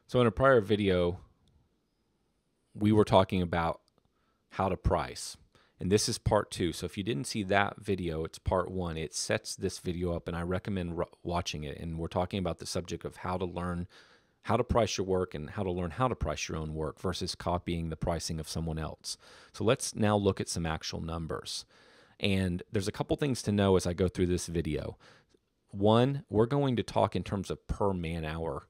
So in a prior video, we were talking about how to price. And this is part 2. So if you didn't see that video, it's part 1. It sets this video up, and I recommend watching it. And we're talking about the subject of how to learn how to price your work and how to learn how to price your own work versus copying the pricing of someone else. So let's now look at some actual numbers. And there's a couple things to know as I go through this video. One, we're going to talk in terms of per man hour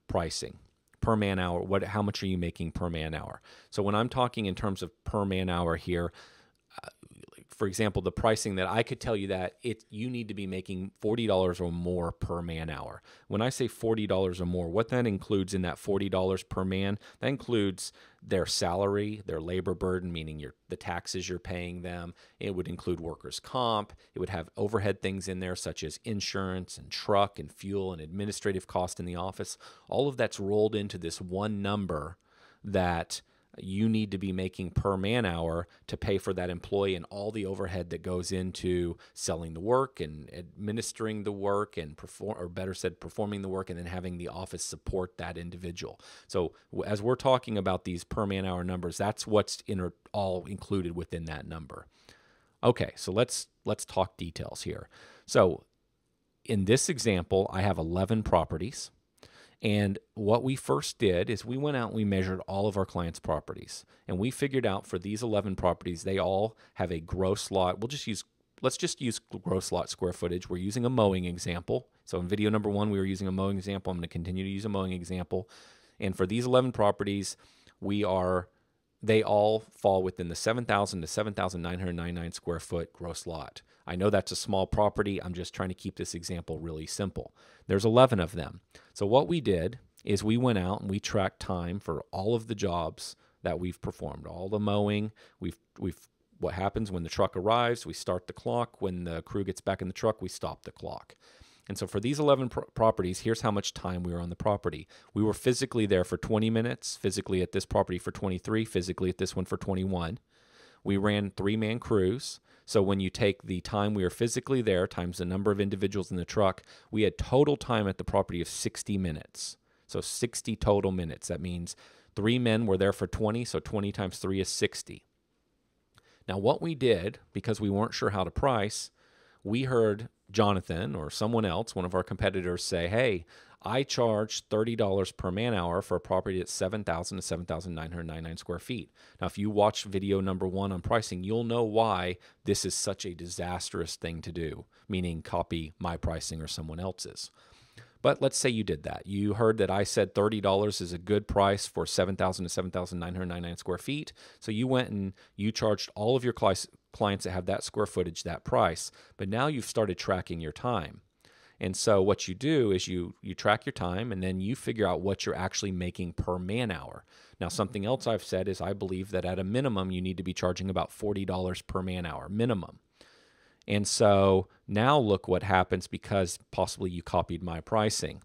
pricing. Per man hour, how much are you making per man hour? So when I'm talking in terms of per man hour here, for example, the pricing that I could tell you that you need to be making $40 or more per man hour. When I say $40 or more, what that includes in that $40 per man, that includes their salary, their labor burden, meaning the taxes you're paying them. It would include workers' comp. It would have overhead things in there such as insurance and truck and fuel and administrative cost in the office. All of that's rolled into this one number that you need to be making per man hour to pay for that employee and all the overhead that goes into selling the work and administering the work and performing the work, and then having the office support that individual. So as we're talking about these per man hour numbers, that's what's all included within that number. Okay, so let's talk details here. So in this example, I have 11 properties. And what we first did is we went out and we measured all of our clients' properties. And we figured out for these 11 properties, they all have a gross lot. Let's just use gross lot square footage. We're using a mowing example. So in video number 1, we were using a mowing example. I'm going to continue to use a mowing example. And for these 11 properties, they all fall within the 7,000 to 7,999 square foot gross lot. I know that's a small property. I'm just trying to keep this example really simple. There's 11 of them. So what we did is we went out and we tracked time for all of the jobs that we've performed, all the mowing. What happens when the truck arrives? We start the clock. When the crew gets back in the truck, we stop the clock. And so for these 11 properties, here's how much time we were on the property. We were physically there for 20 minutes, physically at this property for 23, physically at this one for 21. We ran 3-man crews. So when you take the time we were physically there times the number of individuals in the truck, we had total time at the property of 60 minutes. So 60 total minutes. That means 3 men were there for 20, so 20 times 3 is 60. Now what we did, because we weren't sure how to price, we heard Jonathan or someone else, one of our competitors, say, hey, I charge $30 per man hour for a property that's 7,000 to 7,999 square feet. Now, if you watch video number 1 on pricing, you'll know why this is such a disastrous thing to do, meaning copy my pricing or someone else's. But let's say you did that. You heard that I said $30 is a good price for 7,000 to 7,999 square feet. So you went and you charged all of your clients that have that square footage that price. But now you've started tracking your time. And so what you do is you track your time, and then you figure out what you're actually making per man hour. Now, something else I've said is I believe that at a minimum, you need to be charging about $40 per man hour, minimum. And so now look what happens because possibly you copied my pricing.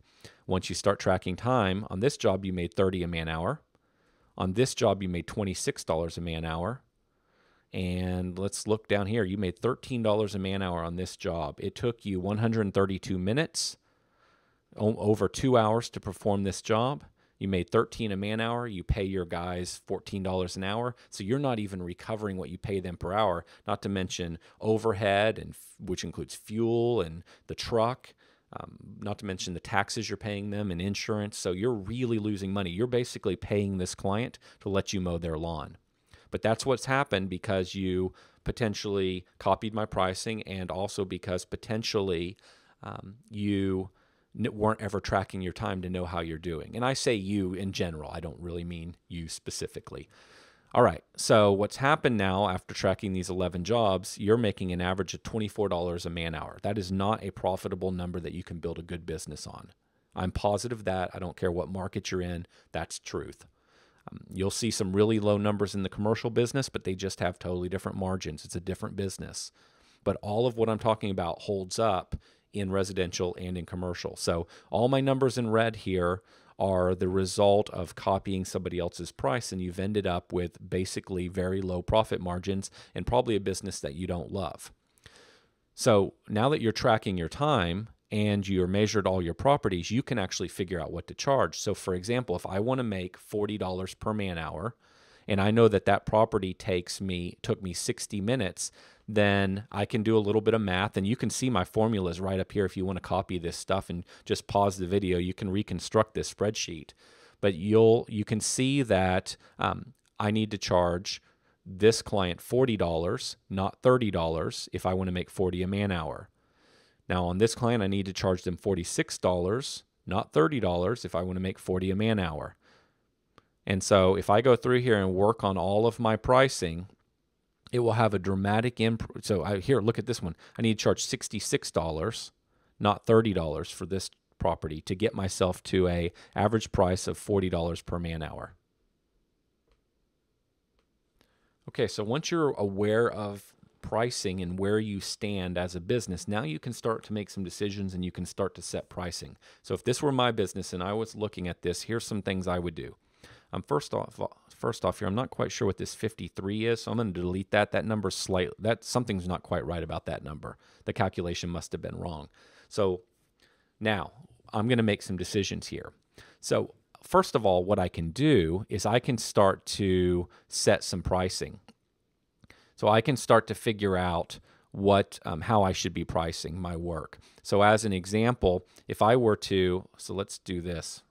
Once you start tracking time, on this job you made $30 a man hour. On this job you made $26 a man hour. And let's look down here. You made $13 a man hour on this job. It took you 132 minutes, over 2 hours to perform this job. You made $13 a man hour. You pay your guys $14 an hour. So you're not even recovering what you pay them per hour, not to mention overhead, which includes fuel and the truck, not to mention the taxes you're paying them and insurance. So you're really losing money. You're basically paying this client to let you mow their lawn. But that's what's happened because you potentially copied my pricing, and also because potentially you weren't ever tracking your time to know how you're doing. And I say you in general. I don't really mean you specifically. All right, so what's happened now after tracking these 11 jobs, you're making an average of $24 a man hour. That is not a profitable number that you can build a good business on. I'm positive that. I don't care what market you're in. That's truth. You'll see some really low numbers in the commercial business, but they just have totally different margins. It's a different business. But all of what I'm talking about holds up in residential and in commercial. So all my numbers in red here are the result of copying somebody else's price, and you've ended up with basically very low profit margins and probably a business that you don't love. So now that you're tracking your time, and you're measured all your properties, you can actually figure out what to charge. So for example, if I want to make $40 per man hour, and I know that that property took me 60 minutes, then I can do a little bit of math, and you can see my formulas right up here. If you want to copy this stuff and just pause the video, you can reconstruct this spreadsheet. But you can see that I need to charge this client $40, not $30, if I want to make 40 a man hour. Now on this client, I need to charge them $46, not $30, if I want to make 40 a man hour. And so if I go through here and work on all of my pricing, it will have a dramatic improve. So here, look at this one. I need to charge $66, not $30 for this property to get myself to a average price of $40 per man hour. Okay, so once you're aware of pricing and where you stand as a business, now you can start to make some decisions and you can start to set pricing. So if this were my business and I was looking at this, here's some things I would do. First off here, I'm not quite sure what this 53 is, so I'm going to delete that. That number's something's not quite right about that number. The calculation must have been wrong. So now I'm going to make some decisions here. So first of all, what I can do is I can start to set some pricing. So I can start to figure out how I should be pricing my work. So as an example, if I were to, so let's do this.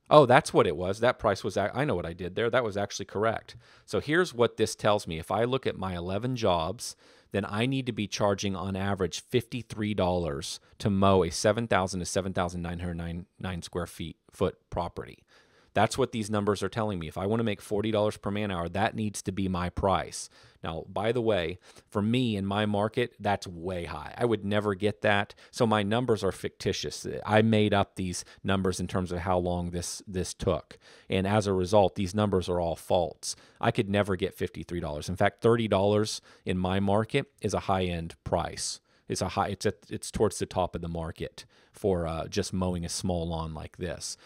Oh, that's what it was. That price was, I know what I did there. That was actually correct. So here's what this tells me. If I look at my 11 jobs, then I need to be charging on average $53 to mow a 7,000 to 7,909 square foot property. That's what these numbers are telling me. If I want to make $40 per man hour, that needs to be my price. Now, by the way, for me in my market, that's way high. I would never get that. So my numbers are fictitious. I made up these numbers in terms of how long this took. And as a result, these numbers are all false. I could never get $53. In fact, $30 in my market is a high-end price. It's towards the top of the market for just mowing a small lawn like this.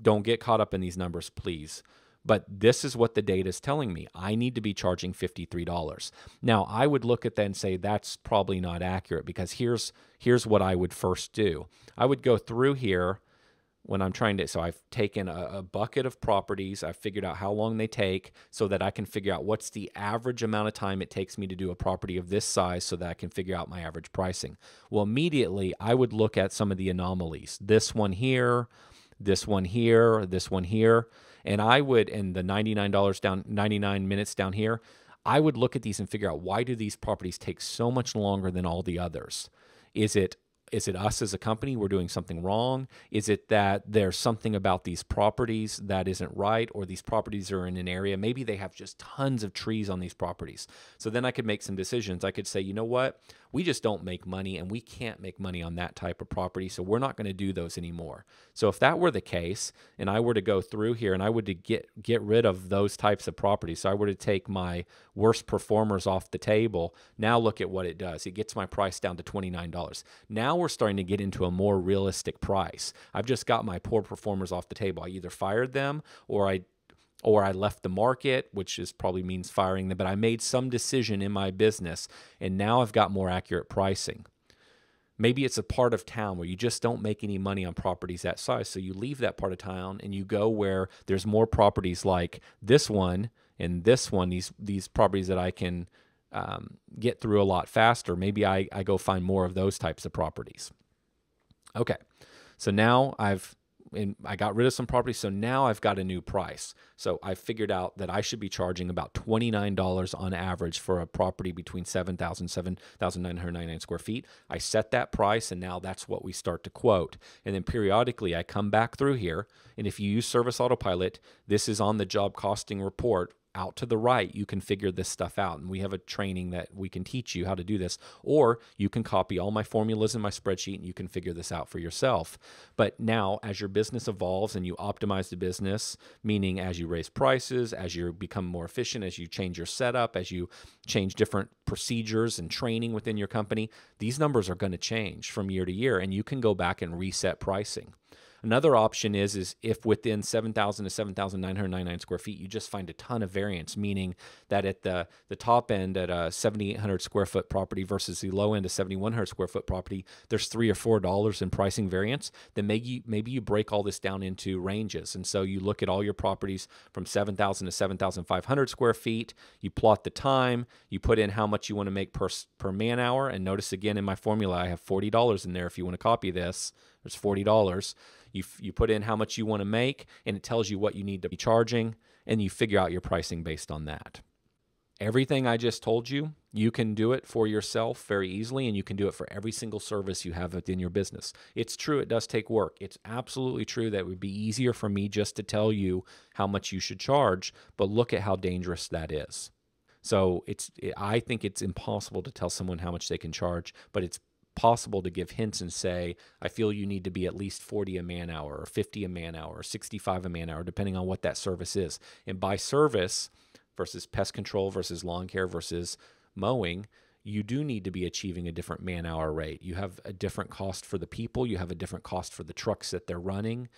Don't get caught up in these numbers, please. But this is what the data is telling me. I need to be charging $53. Now, I would look at that and say that's probably not accurate, because here's what I would first do. I would go through here when I'm trying to, so I've taken a bucket of properties, I've figured out how long they take so that I can figure out what's the average amount of time it takes me to do a property of this size so that I can figure out my average pricing. Well, immediately I would look at some of the anomalies. This one here, this one here, this one here. And I would, and the $99 down, 99 minutes down here, I would look at these and figure out, why do these properties take so much longer than all the others? Is it us as a company, we're doing something wrong? Is it that there's something about these properties that isn't right, or these properties are in an area, maybe they have just tons of trees on these properties? So then I could make some decisions. I could say, you know what? We just don't make money, and we can't make money on that type of property, so we're not going to do those anymore. So if that were the case, and I were to go through here and I would to get rid of those types of properties, so I were to take my worst performers off the table, now look at what it does. It gets my price down to $29. Now we're starting to get into a more realistic price. I've just got my poor performers off the table. I either fired them or I left the market, which probably means firing them, but I made some decision in my business, and now I've got more accurate pricing. Maybe it's a part of town where you just don't make any money on properties that size, so you leave that part of town and you go where there's more properties like this one and this one, these properties that I can get through a lot faster. Maybe I go find more of those types of properties. Okay, so now I got rid of some properties, so now I've got a new price. So I figured out that I should be charging about $29 on average for a property between 7,000 and 7,999 square feet. I set that price, and now that's what we start to quote. And then periodically I come back through here, and if you use Service Autopilot, this is on the job costing report. Out to the right, you can figure this stuff out, and we have a training that we can teach you how to do this, or you can copy all my formulas in my spreadsheet and you can figure this out for yourself. But now, as your business evolves and you optimize the business, meaning as you raise prices, as you become more efficient, as you change your setup, as you change different procedures and training within your company, these numbers are going to change from year to year, and you can go back and reset pricing. Another option is if within 7,000 to 7,999 square feet, you just find a ton of variance, meaning that at the top end at a 7,800 square foot property versus the low end of 7,100 square foot property, there's $3 or $4 in pricing variance, then maybe you break all this down into ranges. And so you look at all your properties from 7,000 to 7,500 square feet, you plot the time, you put in how much you want to make per man hour, and notice again in my formula, I have $40 in there. If you want to copy this, there's $40. You put in how much you want to make, and it tells you what you need to be charging, and you figure out your pricing based on that. Everything I just told you, you can do it for yourself very easily, and you can do it for every single service you have within your business. It's true, it does take work. It's absolutely true that it would be easier for me just to tell you how much you should charge, but look at how dangerous that is. So I think it's impossible to tell someone how much they can charge, but it's possible to give hints and say, I feel you need to be at least 40 a man hour or 50 a man hour or 65 a man hour, depending on what that service is. And by service versus pest control versus lawn care versus mowing, you do need to be achieving a different man hour rate. You have a different cost for the people. You have a different cost for the trucks that they're running.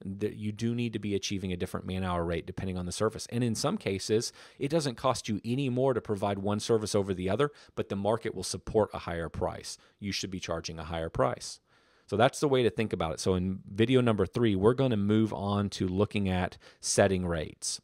You do need to be achieving a different man-hour rate depending on the service. And in some cases, it doesn't cost you any more to provide one service over the other, but the market will support a higher price. You should be charging a higher price. So that's the way to think about it. So in video number 3, we're going to move on to looking at setting rates.